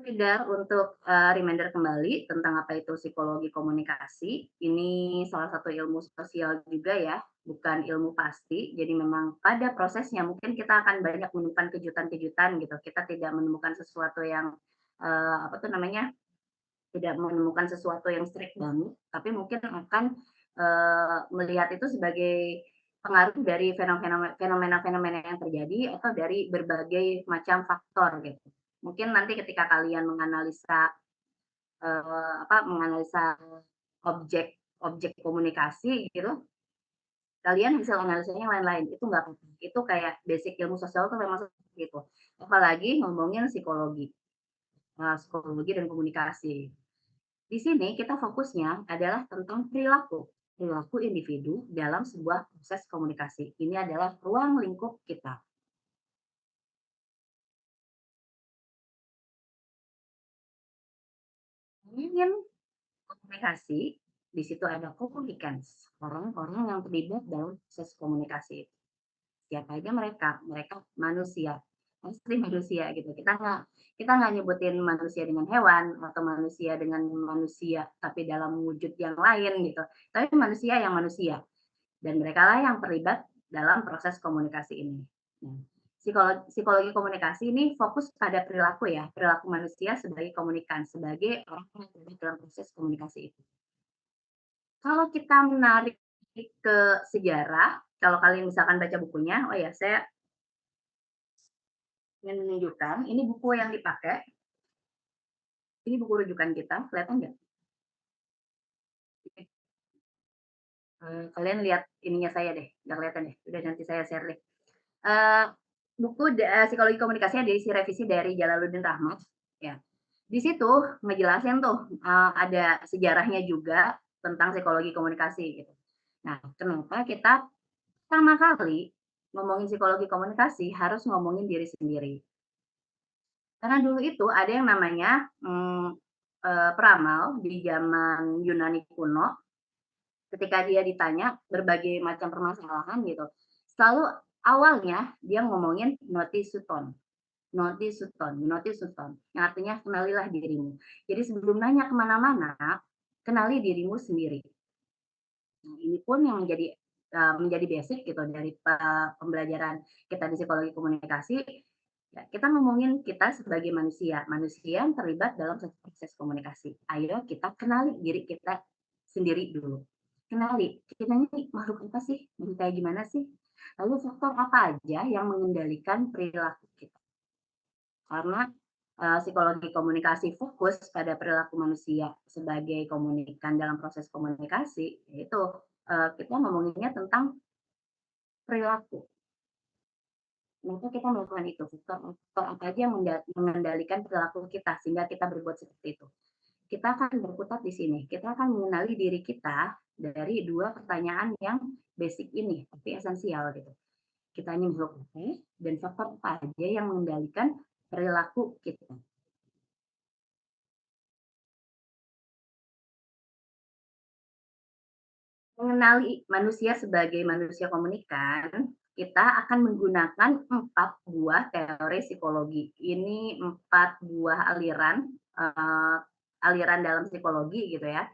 Sekedar untuk, reminder kembali tentang apa itu psikologi komunikasi, ini salah satu ilmu sosial juga ya, bukan ilmu pasti. Jadi memang pada prosesnya mungkin kita akan banyak menemukan kejutan-kejutan gitu. Kita tidak menemukan sesuatu yang, apa tuh namanya, tidak menemukan sesuatu yang strict banget, tapi mungkin akan, melihat itu sebagai pengaruh dari fenomena-fenomena yang terjadi atau dari berbagai macam faktor gitu. Mungkin nanti ketika kalian menganalisa, menganalisa objek objek komunikasi gitu, kalian bisa analisanya yang lain-lain, itu nggak apa-apa. Itu kayak basic ilmu sosial tuh memang seperti itu. Apalagi ngomongin psikologi, psikologi dan komunikasi. Di sini kita fokusnya adalah tentang perilaku, perilaku individu dalam sebuah proses komunikasi. Ini adalah ruang lingkup kita. Ingin komunikasi, di situ ada komunikans, orang-orang yang terlibat dalam proses komunikasi. Siapa aja mereka? Mereka manusia, pasti manusia gitu. Kita nggak nyebutin manusia dengan hewan atau manusia dengan manusia, tapi dalam wujud yang lain gitu. Tapi manusia yang manusia. Dan merekalah yang terlibat dalam proses komunikasi ini. Nah, psikologi komunikasi ini fokus pada perilaku ya, perilaku manusia sebagai komunikan, sebagai orang yang terlibat dalam proses komunikasi itu. Kalau kita menarik ke sejarah, kalau kalian misalkan baca bukunya, oh ya saya ingin menunjukkan, ini buku yang dipakai, ini buku rujukan kita, kelihatan nggak? Kalian lihat ininya saya deh, nggak kelihatan deh, udah nanti saya share deh. Eee, buku psikologi komunikasinya diisi revisi dari Jalaluddin Rahmat, ya. Di situ ngejelasin tuh, ada sejarahnya juga tentang psikologi komunikasi gitu. Nah, kenapa kita pertama kali ngomongin psikologi komunikasi harus ngomongin diri sendiri. Karena dulu itu ada yang namanya, peramal di zaman Yunani kuno, ketika dia ditanya berbagai macam permasalahan gitu, selalu awalnya dia ngomongin "noti Noti Sutton, Noti Sutton, yang artinya kenalilah dirimu. Jadi sebelum nanya kemana mana kenali dirimu sendiri. Nah, ini pun yang menjadi basic gitu dari pembelajaran kita di psikologi komunikasi, ya kita ngomongin kita sebagai manusia, manusia yang terlibat dalam satu proses komunikasi. Ayo kita kenali diri kita sendiri dulu. Kenali, kita ini makhluk apa sih? Makhluk kayak gimana sih? Lalu faktor apa aja yang mengendalikan perilaku kita? Karena, psikologi komunikasi fokus pada perilaku manusia sebagai komunikan dalam proses komunikasi, yaitu, kita ngomonginnya tentang perilaku. Kenapa kita melakukan itu? Faktor apa aja yang mengendalikan perilaku kita sehingga kita berbuat seperti itu. Kita akan berkutat di sini, kita akan mengenali diri kita dari 2 pertanyaan yang basic ini, tapi esensial gitu. Kita ini makhluk apa dan faktor apa aja yang mengendalikan perilaku kita. Mengenali manusia sebagai manusia komunikan, kita akan menggunakan 4 buah teori psikologi. Ini 4 buah aliran dalam psikologi gitu ya.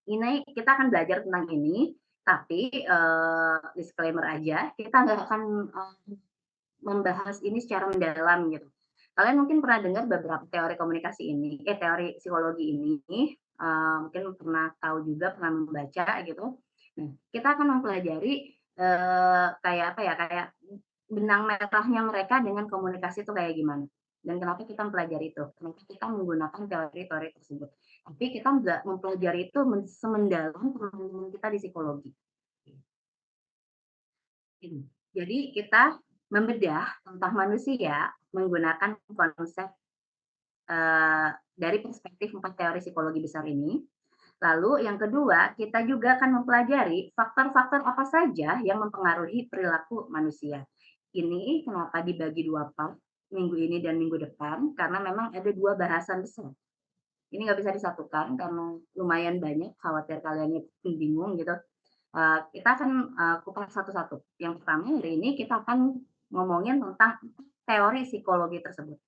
Ini kita akan belajar tentang ini, tapi, disclaimer aja, kita nggak akan, membahas ini secara mendalam gitu. Kalian mungkin pernah dengar beberapa teori komunikasi ini teori psikologi ini, mungkin pernah tahu juga, pernah membaca gitu. Nah, kita akan mempelajari, kayak apa ya, kayak benang merahnya mereka dengan komunikasi itu kayak gimana, dan kenapa kita mempelajari itu, kenapa kita menggunakan teori-teori tersebut. Tapi kita nggak mempelajari itu semendalam teman-teman kita di psikologi. Jadi kita membedah tentang manusia menggunakan konsep, dari perspektif 4 teori psikologi besar ini. Lalu yang kedua, kita juga akan mempelajari faktor-faktor apa saja yang mempengaruhi perilaku manusia. Ini kenapa dibagi 2 part, minggu ini dan minggu depan, karena memang ada 2 bahasan besar. Ini nggak bisa disatukan karena lumayan banyak, khawatir kaliannya bingung gitu. Kita akan, kupas satu-satu. Yang pertama hari ini kita akan ngomongin tentang teori psikologi tersebut,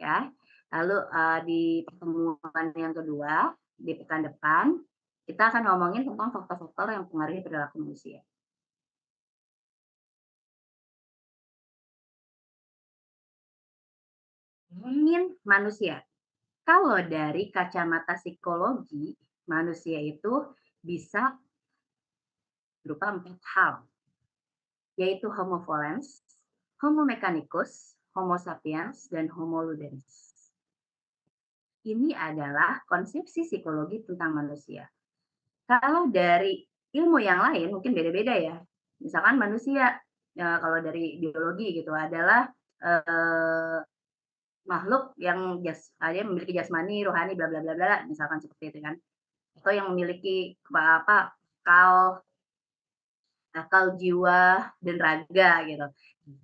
ya. Lalu, di pertemuan yang kedua, di pekan depan, kita akan ngomongin tentang faktor-faktor yang mempengaruhi perilaku manusia. Ngomongin manusia. Kalau dari kacamata psikologi, manusia itu bisa berupa 4 hal, yaitu Homo volens, Homo mechanicus, Homo sapiens, dan Homo ludens. Ini adalah konsepsi psikologi tentang manusia. Kalau dari ilmu yang lain mungkin beda-beda ya. Misalkan manusia, kalau dari biologi gitu adalah, eee, makhluk yang ada yang memiliki jasmani, rohani, bla bla bla bla, misalkan seperti itu kan. Atau yang memiliki akal akal, jiwa, dan raga gitu.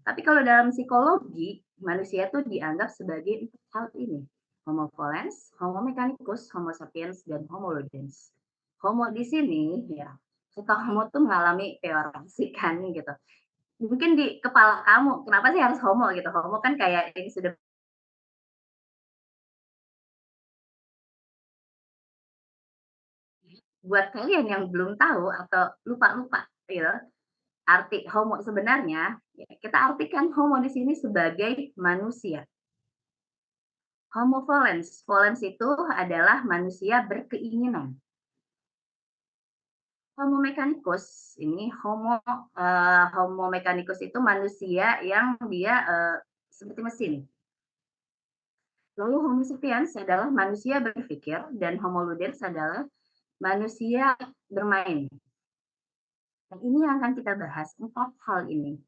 Tapi kalau dalam psikologi, manusia tuh dianggap sebagai 4 hal ini, Homo volens, Homo mechanicus, Homo sapiens, dan Homo ludens. Homo di sini ya, kata Homo tuh mengalami peorasi kan gitu. Mungkin di kepala kamu, kenapa sih harus Homo gitu? Homo kan kayak ini sudah buat kalian yang belum tahu atau lupa-lupa gitu, arti Homo sebenarnya, ya kita artikan Homo di sini sebagai manusia. Homo volens, volens itu adalah manusia berkeinginan. Homo mechanicus ini Homo mechanicus itu manusia yang dia, seperti mesin. Lalu Homo sapiens adalah manusia berpikir dan Homo ludens adalah manusia bermain. Dan ini yang akan kita bahas, 4 hal ini.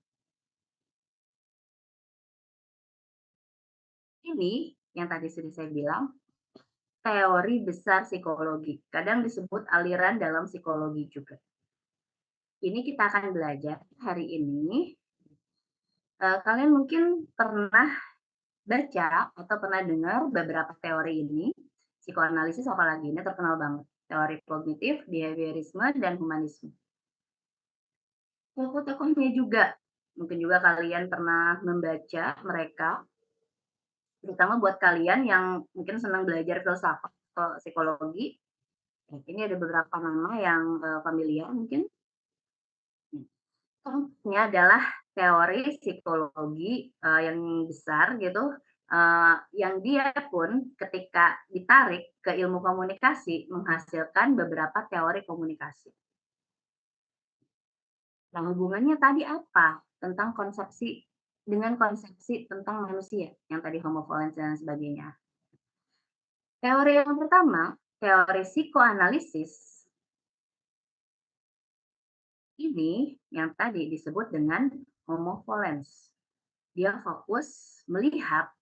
Ini yang tadi sudah saya bilang, teori besar psikologi, kadang disebut aliran dalam psikologi juga. Ini kita akan belajar hari ini. Kalian mungkin pernah baca atau pernah dengar beberapa teori ini. Psikoanalisis apalagi ini terkenal banget. Teori kognitif, behaviorisme, dan humanisme. Tokoh-tokohnya juga, mungkin juga kalian pernah membaca mereka, terutama buat kalian yang mungkin senang belajar filsafat atau psikologi. Ini ada beberapa nama yang familiar mungkin. Contohnya adalah teori psikologi, yang besar gitu, yang dia pun ketika ditarik ke ilmu komunikasi menghasilkan beberapa teori komunikasi. Nah, hubungannya tadi apa? Tentang konsepsi dengan konsepsi tentang manusia yang tadi homo volens dan sebagainya. Teori yang pertama, teori psikoanalisis ini yang tadi disebut dengan homo volens. Dia fokus melihat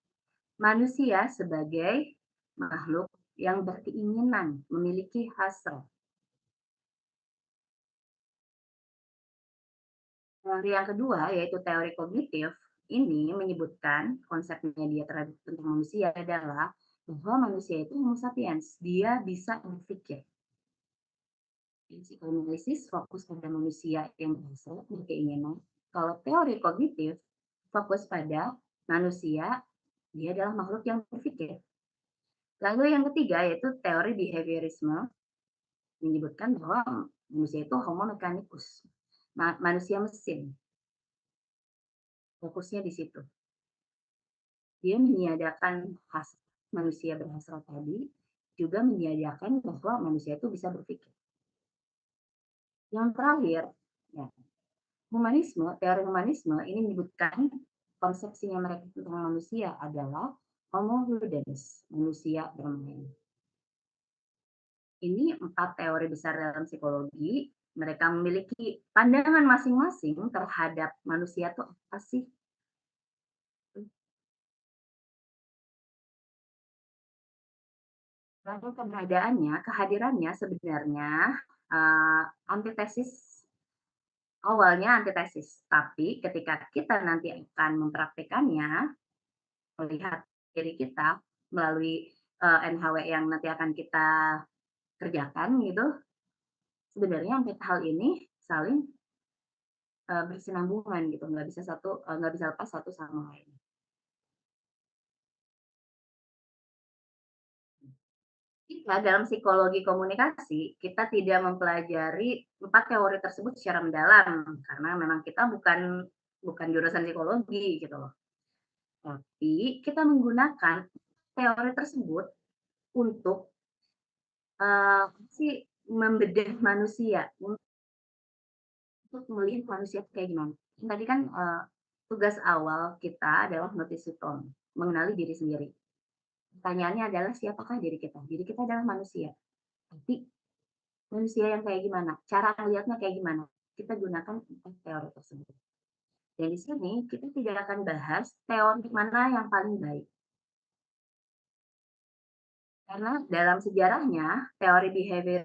manusia sebagai makhluk yang berkeinginan, memiliki hasrat. Teori yang kedua, yaitu teori kognitif, ini menyebutkan konsepnya dia terhadap tentang manusia adalah bahwa manusia itu homo sapiens, dia bisa berpikir. Psikoanalisis fokus pada manusia yang berhasrat, berkeinginan. Kalau teori kognitif fokus pada manusia, dia adalah makhluk yang berpikir. Lalu yang ketiga yaitu teori behaviorisme, menyebutkan bahwa manusia itu homo mechanicus, manusia mesin. Fokusnya di situ. Dia meniadakan manusia berhasrat tadi, juga meniadakan bahwa manusia itu bisa berpikir. Yang terakhir, ya, humanisme, teori humanisme ini menyebutkan konsepsinya mereka tentang manusia adalah homo ludens, manusia bermain. Ini 4 teori besar dalam psikologi. Mereka memiliki pandangan masing-masing terhadap manusia itu apa sih? Lalu keberadaannya, kehadirannya sebenarnya antitesis, awalnya antitesis, tapi ketika kita nanti akan mempraktikannya, melihat diri kita melalui NHW yang nanti akan kita kerjakan gitu, sebenarnya empat hal ini saling bersinambungan gitu, nggak bisa lepas satu sama lain. Nah, dalam psikologi komunikasi, kita tidak mempelajari 4 teori tersebut secara mendalam, karena memang kita bukan bukan jurusan psikologi gitu loh. Tapi kita menggunakan teori tersebut untuk, sih, membedah manusia, untuk melihat manusia itu kayak gimana. Tadi kan, tugas awal kita adalah notice to tone, mengenali diri sendiri. Pertanyaannya adalah siapakah diri kita? Diri kita adalah manusia, tapi manusia yang kayak gimana? Cara melihatnya kayak gimana? Kita gunakan 4 teori tersebut. Dan di sini kita tidak akan bahas teori mana yang paling baik. Karena dalam sejarahnya, teori behavior